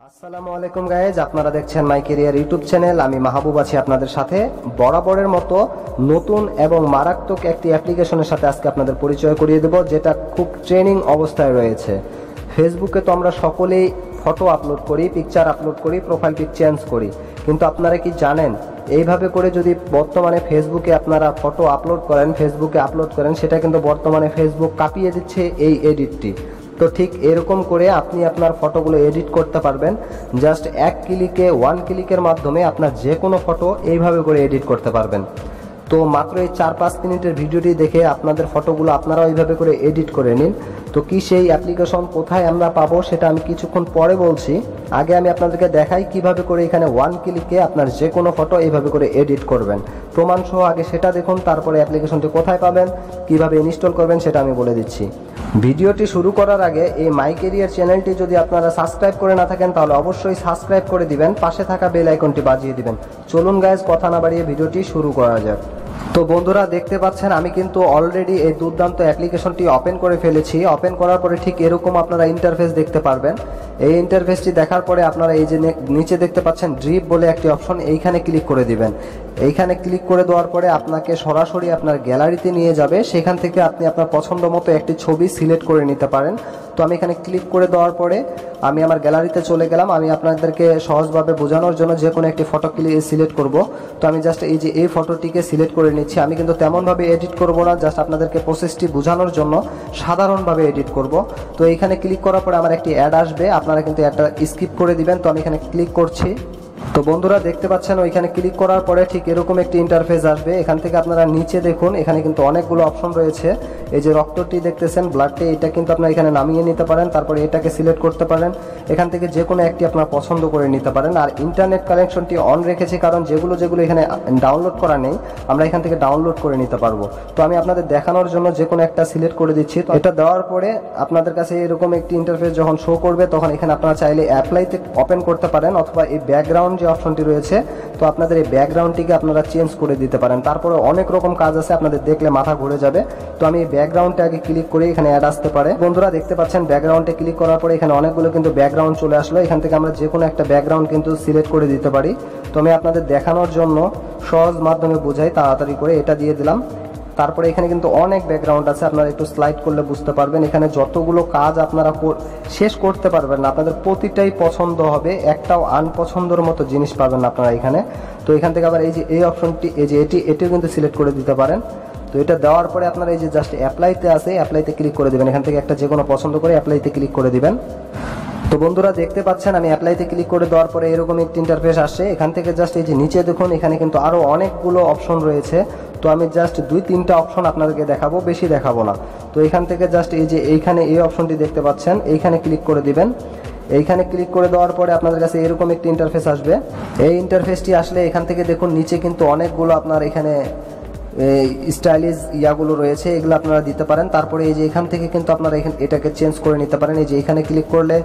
আসসালামু আলাইকুম গাইজ, আপনারা দেখছেন মাই ক্যারিয়ার ইউটিউব চ্যানেল। আমি মাহবুব আছি আপনাদের সাথে বরাবরের মতো নতুন এবং মারাত্মক একটি অ্যাপ্লিকেশনের সাথে আজকে আপনাদের পরিচয় করিয়ে দেব, যেটা খুব ট্রেনিং অবস্থায় রয়েছে। ফেসবুকে তো আমরা সকলেই ফটো আপলোড করি, পিকচার আপলোড করি, প্রোফাইল পিক চেঞ্জ করি, কিন্তু আপনারা কি জানেন এইভাবে করে যদি বর্তমানে ফেসবুকে আপনারা ফটো আপলোড করেন, ফেসবুকে আপলোড করেন, সেটা কিন্তু বর্তমানে ফেসবুক কাঁপিয়ে দিচ্ছে এই এডিটটি। তো ঠিক এরকম করে আপনি আপনার ফটোগুলো এডিট করতে পারবেন জাস্ট ওয়ান ক্লিকের মাধ্যমে। আপনার যে কোনো ফটো এইভাবে করে এডিট করতে পারবেন। তো মাত্র এই 4-5 মিনিটের ভিডিওটি দেখে আপনাদের ফটোগুলো আপনারা এইভাবে করে এডিট করে নিন। তো কি সেই অ্যাপ্লিকেশন কোথায় আমরা পাবো সেটা আমি কিছুক্ষণ পরে বলছি। আগে আমি আপনাদেরকে দেখাই কিভাবে করে এখানে ওয়ান ক্লিকে আপনার যে কোনো ফটো এইভাবে করে এডিট করবেন প্রমাণ সহ। আগে সেটা দেখুন, তারপরে অ্যাপ্লিকেশনটি কোথায় পাবেন, কিভাবে ইনস্টল করবেন সেটা আমি বলে দিচ্ছি। ভিডিওটি শুরু করার আগে এই মাই ক্যারিয়ার চ্যানেলটি যদি আপনারা সাবস্ক্রাইব করে না থাকেন তাহলে অবশ্যই সাবস্ক্রাইব করে দিবেন, পাশে থাকা বেল আইকনটি বাজিয়ে দিবেন। চলুন গাইজ, কথা না বাড়িয়ে ভিডিওটি শুরু করা যাক। তো বন্ধুরা দেখতে পাচ্ছেন আমি কিন্তু অলরেডি এই দুর্দান্ত অ্যাপ্লিকেশনটি ওপেন করে ফেলেছি। ওপেন করার পরে ঠিক এরকম আপনারা ইন্টারফেস দেখতে পারবেন। এই ইন্টারফেসটি দেখার পরে আপনারা এই যে নিচে দেখতে পাচ্ছেন ড্রিপ বলে একটি অপশন, এইখানে ক্লিক করে দিবেন। এইখানে ক্লিক করে দেওয়ার পরে আপনাকে সরাসরি আপনার গ্যালারিতে নিয়ে যাবে। সেখান থেকে আপনি আপনার পছন্দ মতো একটি ছবি সিলেক্ট করে নিতে পারেন। তো আমি এখানে ক্লিক করে দেওয়ার পরে আমি আমার গ্যালারিতে চলে গেলাম। আমি আপনাদেরকে সহজভাবে বোঝানোর জন্য যে কোনো একটি ফটো সিলেক্ট করব। তো আমি জাস্ট এই যে এই ফটোটিকে সিলেক্ট করে নিচ্ছি। আমি কিন্তু তেমনভাবে এডিট করব না, জাস্ট আপনাদেরকে প্রসেসটি বোঝানোর জন্য সাধারণভাবে এডিট করব। তো এইখানে ক্লিক করার পরে আমার একটি অ্যাড আসবে, আপনারা কিন্তু অ্যাডটা স্কিপ করে দিবেন। তো আমি এখানে ক্লিক করছি। তো বন্ধুরা দেখতে পাচ্ছেন ওইখানে ক্লিক করার পরে ঠিক এরকম একটি ইন্টারফেস আসবে। এখান থেকে আপনারা নিচে দেখুন, এখানে কিন্তু অনেকগুলো অপশন রয়েছে। এই যে রক্তটি দেখতেছেন, ব্লাডটি, এটা কিন্তু আপনারা এখানে নামিয়ে নিতে পারেন। তারপরে এটাকে সিলেক্ট করতে পারেন। এখান থেকে যে কোনো একটি আপনারা পছন্দ করে নিতে পারেন। আর ইন্টারনেট কানেকশনটি অন রেখেছি, কারণ যেগুলো এখানে ডাউনলোড করা নেই আমরা এখান থেকে ডাউনলোড করে নিতে পারবো। তো আমি আপনাদের দেখানোর জন্য যে কোনো একটা সিলেক্ট করে দিচ্ছি। তো এটা দেওয়ার পরে আপনাদের কাছে এরকম একটি ইন্টারফেস যখন শো করবে, তখন এখানে আপনারা চাইলে অ্যাপ্লাইতে ওপেন করতে পারেন, অথবা এই ব্যাকগ্রাউন্ড যে অপশনটি রয়েছে, তো আপনাদের এই ব্যাকগ্রাউন্ডটিকে আপনারা চেঞ্জ করে দিতে পারেন। তারপরে অনেক রকম কাজ আছে, আপনাদের দেখলে মাথা ঘুরে যাবে। তো আমি এই ব্যাকগ্রাউন্ডটা আগে ক্লিক করে এখানে অ্যাড আসতে পারে। বন্ধুরা দেখতে পাচ্ছেন ব্যাকগ্রাউন্ডে ক্লিক করার পরে এখানে অনেকগুলো কিন্তু ব্যাকগ্রাউন্ড চলে আসলো। এখান থেকে আমরা যে কোনো একটা ব্যাকগ্রাউন্ড কিন্তু সিলেক্ট করে দিতে পারি। তো আমি আপনাদের দেখানোর জন্য সহজ মাধ্যমে বোঝাই, তাড়াতাড়ি করে এটা দিয়ে দিলাম। তারপরে এখানে কিন্তু অনেক ব্যাকগ্রাউন্ড আছে, আপনারা একটু স্লাইড করলে বুঝতে পারবেন। এখানে যতগুলো কাজ আপনারা শেষ করতে পারবেন না, আপনাদের প্রতিটাই পছন্দ হবে, একটাও আনপছন্দের মতো জিনিস পাবেন না আপনারা এখানে। তো এখান থেকে আবার এই যে এই অপশনটি, এই যে এটিও কিন্তু সিলেক্ট করে দিতে পারেন। তো এটা দেওয়ার পরে আপনারা এই যে জাস্ট অ্যাপ্লাইতে আছে, অ্যাপ্লাইতে ক্লিক করে দেবেন। এখান থেকে একটা যে কোনো পছন্দ করে অ্যাপ্লাইতে ক্লিক করে দিবেন। তো বন্ধুরা দেখতে পাচ্ছেন আমি অ্যাপ্লাইতে ক্লিক করে দেওয়ার পরে এরকম একটি ইন্টারফেস আসছে। এখান থেকে জাস্ট এই যে নিচে দেখুন, এখানে কিন্তু আরও অনেকগুলো অপশন রয়েছে। তো আমি জাস্ট 2-3টা অপশন আপনাদেরকে দেখাবো, বেশি দেখাবো না। তো এখান থেকে জাস্ট এই যে এইখানে এই অপশনটি দেখতে পাচ্ছেন, এইখানে ক্লিক করে দিবেন। এইখানে ক্লিক করে দেওয়ার পরে আপনাদের কাছে এরকম একটি ইন্টারফেস আসবে। এই ইন্টারফেসটি আসলে এখান থেকে দেখুন নিচে কিন্তু অনেকগুলো আপনার এখানে স্টাইলিশ ইয়াগুলো রয়েছে, এগুলো আপনারা দিতে পারেন। তারপরে এই যে এখান থেকে কিন্তু আপনারা এটাকে চেঞ্জ করে নিতে পারেন। এই যে এখানে ক্লিক করলে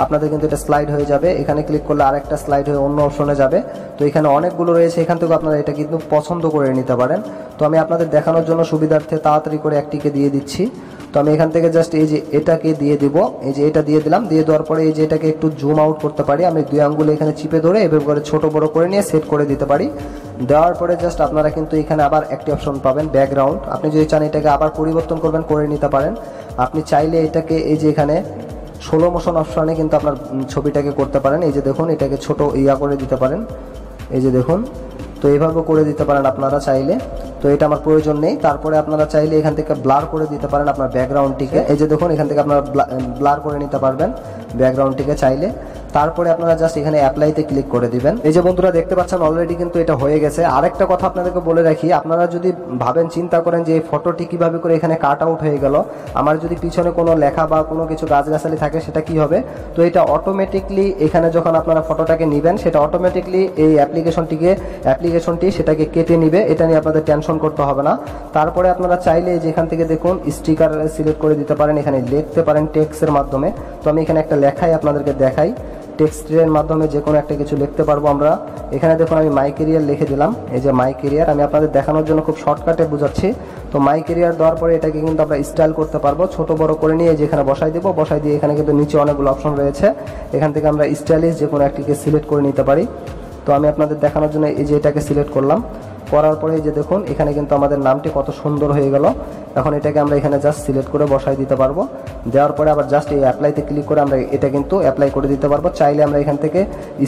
আপনাদের কিন্তু এটা স্লাইড হয়ে যাবে, এখানে ক্লিক করলে আরেকটা স্লাইড হয়ে অন্য অপশনে যাবে। তো এখানে অনেকগুলো রয়েছে, এখান থেকে আপনারা এটা কিন্তু পছন্দ করে নিতে পারেন। তো আমি আপনাদের দেখানোর জন্য সুবিধার্থে তাড়াতাড়ি করে একটিকে দিয়ে দিচ্ছি। তো আমি এখান থেকে জাস্ট এই যে এটাকে দিয়ে দিব, এই যে এটা দিয়ে দিলাম। দিয়ে দেওয়ার পরে এই যে এটাকে একটু জুম আউট করতে পারি, আমি 2 আঙ্গুলে এখানে চিপে ধরে এভাবে করে ছোট বড় করে নিয়ে সেট করে দিতে পারি। দেওয়ার পরে জাস্ট আপনারা কিন্তু এখানে আবার একটি অপশন পাবেন, ব্যাকগ্রাউন্ড। আপনি যদি চান এটাকে আবার পরিবর্তন করবেন, করে নিতে পারেন। আপনি চাইলে এটাকে এই যে এখানে স্লো মোশন অপশনে কিন্তু আপনার ছবিটাকে করতে পারেন। এই যে দেখুন, এটাকে ছোট করে দিতে পারেন, এই যে দেখুন। তো এইভাবে করে দিতে পারেন আপনারা চাইলে। তো এটা আমার প্রয়োজন নেই। তারপরে আপনারা চাইলে এখান থেকে ব্লার করে দিতে পারেন আপনার ব্যাকগ্রাউন্ডটিকে। এই যে দেখুন, এখান থেকে আপনারা ব্লার করে নিতে পারবেন ব্যাকগ্রাউন্ডটিকে চাইলে। তারপরে আপনারা জাস্ট এখানে অ্যাপ্লাইতে ক্লিক করে দিবেন। এই যে বন্ধুরা দেখতে পাচ্ছেন অলরেডি কিন্তু এটা হয়ে গেছে। আরেকটা কথা আপনাদেরকে বলে রাখি, আপনারা যদি ভাবেন, চিন্তা করেন যে এই ফটোটি কিভাবে করে এখানে কাট আউট হয়ে গেল, আমার যদি পিছনে কোনো লেখা বা কোনো কিছু গাছগাছালি থাকে সেটা কি হবে। তো এটা অটোমেটিকলি এখানে যখন আপনারা ফটোটাকে নেবেন, সেটা অটোমেটিকলি এই অ্যাপ্লিকেশনটি সেটাকে কেটে নিবে। এটা নিয়ে আপনাদের টেনশন করতে হবে না। তারপরে আপনারা চাইলে যেখান থেকে দেখুন স্টিকার সিলেক্ট করে দিতে পারেন, এখানে লিখতে পারেন টেক্সটের মাধ্যমে। তো আমি এখানে একটা লেখাই আপনাদেরকে দেখাই। টেক্সটের মাধ্যমে যে কোনো একটা কিছু লিখতে পারবো আমরা। এখানে দেখুন আমি মাই ক্যারিয়ার লিখে দিলাম, এই যে মাই ক্যারিয়ার। আমি আপনাদের দেখানোর জন্য খুব শর্টকাটে বুঝাচ্ছি। তো মাই ক্যারিয়ার দেওয়ার পরে এটাকে কিন্তু আমরা স্টাইল করতে পারবো, ছোট বড় করে নিয়ে যেখানে বসাই দেবো, বসাই দিয়ে এখানে কিন্তু নিচে অনেকগুলো অপশন রয়েছে, এখান থেকে আমরা স্টাইলিশ যে কোনো একটিকে সিলেক্ট করে নিতে পারি। তো আমি আপনাদের দেখানোর জন্য এই যে এটাকে সিলেক্ট করলাম, করার পরে যে দেখুন এখানে কিন্তু আমাদের নামটি কত সুন্দর হয়ে গেল। এখন এটাকে আমরা এখানে জাস্ট সিলেক্ট করে বসাই দিতে পারবো। দেওয়ার পরে আবার জাস্ট এই অ্যাপ্লাইতে ক্লিক করে আমরা এটা কিন্তু অ্যাপ্লাই করে দিতে পারবো। চাইলে আমরা এখান থেকে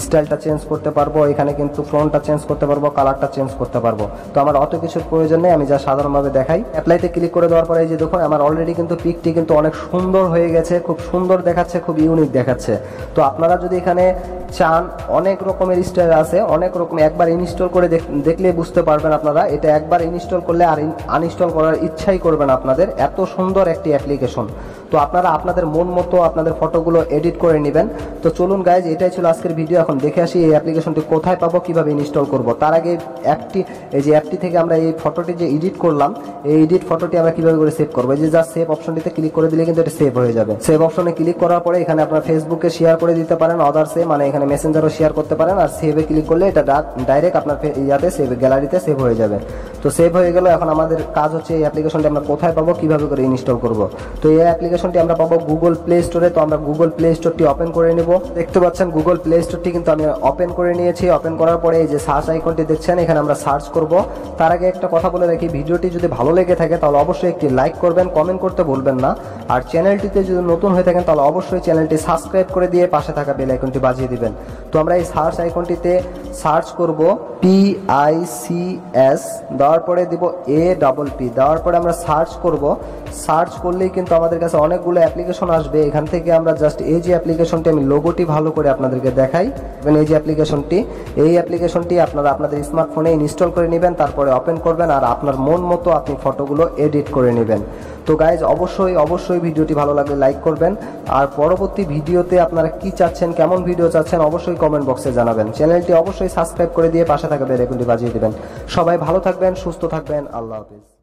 স্টাইলটা চেঞ্জ করতে পারবো, এখানে কিন্তু ফ্রন্টটা চেঞ্জ করতে পারবো, কালারটা চেঞ্জ করতে পারবো। তো আমার অত কিছুর প্রয়োজন নেই, আমি যা সাধারণভাবে দেখাই। অ্যাপ্লাইতে ক্লিক করে দেওয়ার পরে এই যে দেখুন আমার অলরেডি কিন্তু পিকটি কিন্তু অনেক সুন্দর হয়ে গেছে, খুব সুন্দর দেখাচ্ছে, খুব ইউনিক দেখাচ্ছে। তো আপনারা যদি এখানে চান, অনেক রকমের স্টাইল আছে, অনেক রকম, একবার ইনস্টল করে দেখলে বুঝতে পারবেন আপনারা। এটা একবার ইনস্টল করলে আর আনইনস্টল করার ইচ্ছাই করবেন আপনাদের, এত সুন্দর একটি অ্যাপ্লিকেশন। তো আপনারা আপনাদের মন মতো আপনাদের ফটোগুলো এডিট করে নেবেন। তো চলুন গাইজ, এটাই ছিল আজকের ভিডিও। এখন দেখে আসি এই অ্যাপ্লিকেশনটি কোথায় পাবো, কিভাবে ইনস্টল করব। তার আগে এই যে অ্যাপটি থেকে আমরা এই ফটোটি যে এডিট করলাম, এই এডিট ফটোটি আমরা কিভাবে করে সেভ করবো। এই যে জাস্ট সেভ অপশনটিতে ক্লিক করে দিলে কিন্তু এটা সেভ হয়ে যাবে। সেভ অপশনে ক্লিক করার পরে এখানে আপনার ফেসবুকে শেয়ার করে দিতে পারেন, আদার্সে মানে এখানে মেসেঞ্জারও শেয়ার করতে পারেন। আর সেভে ক্লিক করলে এটা ডাইরেক্ট আপনার ইয়াতে সেভ, গ্যালারিতে সেভ হয়ে যাবে। তো সেভ হয়ে গেল। এখন আমাদের কাজ হচ্ছে এই অ্যাপ্লিকেশনটি আমরা কোথায় পাবো, কিভাবে করে ইনস্টল করব। তো এই অ্যাপ্লিকেশনটি আমরা পাবো গুগল প্লে স্টোরে। তো আমরা গুগল প্লে স্টোরটি ওপেন করে নেব। দেখতে পাচ্ছেন গুগল প্লে স্টোরটি কিন্তু আমি ওপেন করে নিয়েছি। ওপেন করার পরে এই যে সার্চ আইকনটি দেখছেন, এখানে আমরা সার্চ করব। তার আগে একটা কথা বলে রাখি, ভিডিওটি যদি ভালো লেগে থাকে তাহলে অবশ্যই একটি লাইক করবেন, কমেন্ট করতে ভুলবেন না। আর চ্যানেলটিতে যদি নতুন হয়ে থাকেন তাহলে অবশ্যই চ্যানেলটি সাবস্ক্রাইব করে দিয়ে পাশে থাকা বেল আইকনটি বাজিয়ে দিবেন। তো আমরা এই সার্চ আইকনটিতে সার্চ করব PICS, দেওয়ার পরে দিব APP, দেওয়ার পরে আমরা সার্চ করব। সার্চ করলেই কিন্তু আমাদের কাছে অনেকগুলো অ্যাপ্লিকেশন আসবে। এখান থেকে আমরা জাস্ট এই যে অ্যাপ্লিকেশনটি, আমি লোগোটি ভালো করে আপনাদেরকে দেখাই, এই যে অ্যাপ্লিকেশনটি আপনারা আপনাদের স্মার্টফোনে ইনস্টল করে নেবেন, তারপরে ওপেন করবেন আর আপনার মন মতো আপনি ফটোগুলো এডিট করে নেবেন। তো গাইজ, অবশ্যই ভিডিওটি ভালো লাগলে লাইক করবেন। আর পরবর্তী ভিডিওতে আপনারা কি চাচ্ছেন, কেমন ভিডিও চাচ্ছেন, অবশ্যই কমেন্ট বক্সে জানাবেন। চ্যানেলটি অবশ্যই সাবস্ক্রাইব করে দিয়ে পাশে থাকা বেল আইকনটি বাজিয়ে দিবেন। সবাই ভালো থাকবেন, সুস্থ থাকবেন, আল্লাহ হাফেজ।